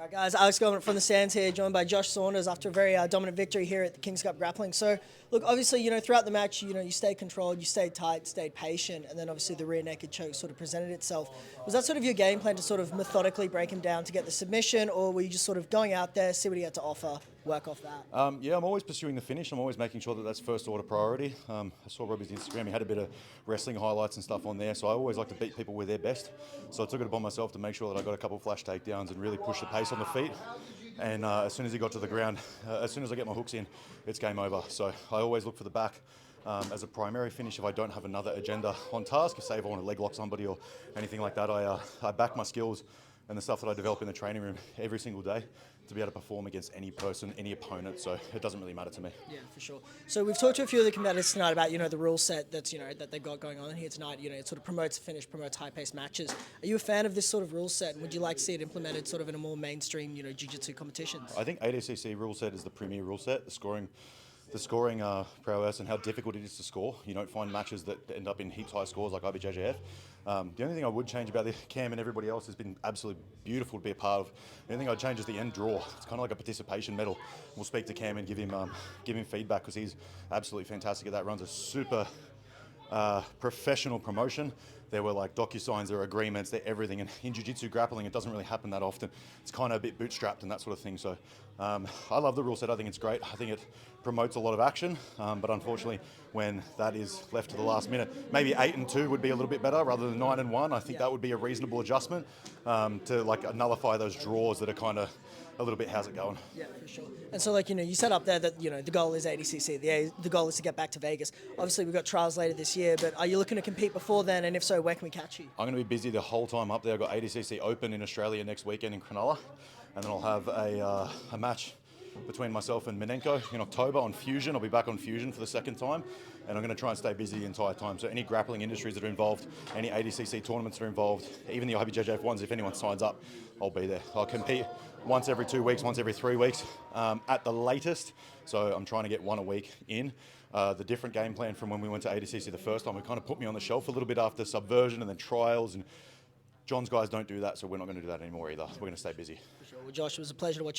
Alright guys, Alex going from the stands here, joined by Josh Saunders after a very dominant victory here at the Kings Cup Grappling. So, look, obviously, throughout the match, you stayed controlled, you stayed tight, stayed patient, and then obviously the rear naked choke sort of presented itself. Was that sort of your game plan to sort of methodically break him down to get the submission, or were you just sort of going out there, see what he had to offer, work off that? Yeah, I'm always pursuing the finish. I'm always making sure that that's first order priority. I saw Robbie's Instagram. He had a bit of wrestling highlights and stuff on there, so I always like to beat people with their best. So I took it upon myself to make sure that I got a couple of flash takedowns and really push the pace on the feet. And as soon as he got to the ground, as soon as I get my hooks in, it's game over. So I always look for the back as a primary finish if I don't have another agenda on task. Say if I want to leg lock somebody or anything like that, I back my skills and the stuff that I develop in the training room every single day to be able to perform against any person, any opponent. So it doesn't really matter to me. Yeah, for sure. So we've talked to a few of the competitors tonight about, the rule set that's, that they've got going on here tonight. It sort of promotes finish, promotes high-paced matches. Are you a fan of this sort of rule set, and would you like to see it implemented sort of in a more mainstream, jiu-jitsu competitions? I think ADCC rule set is the premier rule set. The scoring prowess and how difficult it is to score. You don't find matches that end up in heaps high scores like IBJJF. The only thing I would change about the Cam and everybody else has been absolutely beautiful to be a part of. The only thing I'd change is the end draw. It's kind of like a participation medal. We'll speak to Cam and give him feedback because he's absolutely fantastic at that. Runs a super professional promotion. There were like docu-signs, there are agreements, there everything. And in jiu-jitsu grappling, it doesn't really happen that often. It's kind of a bit bootstrapped and that sort of thing. So I love the rule set. I think it's great. I think it promotes a lot of action. But unfortunately, when that is left to the last minute, maybe 8-2 would be a little bit better rather than 9-1. I think that would be a reasonable adjustment to like nullify those draws that are kind of a little bit how's it going. Yeah, for sure. And so, you set up there that, the goal is ADCC. The goal is to get back to Vegas. Obviously, we've got trials later this year, but are you looking to compete before then? And if so, where can we catch you? I'm going to be busy the whole time up there. I've got ADCC Open in Australia next weekend in Cronulla. And then I'll have a match between myself and Minenko in October on Fusion. I'll be back on Fusion for the second time. And I'm going to try and stay busy the entire time. So any grappling industries that are involved, any ADCC tournaments that are involved, even the IBJJF ones, if anyone signs up, I'll be there. I'll compete once every 2 weeks, once every 3 weeks at the latest. So I'm trying to get one a week in. The different game plan from when we went to ADCC the first time, it kind of put me on the shelf a little bit after Subversion and then trials. And John's guys don't do that, so we're not going to do that anymore either. We're going to stay busy. For sure. Well, Josh, it was a pleasure to watch.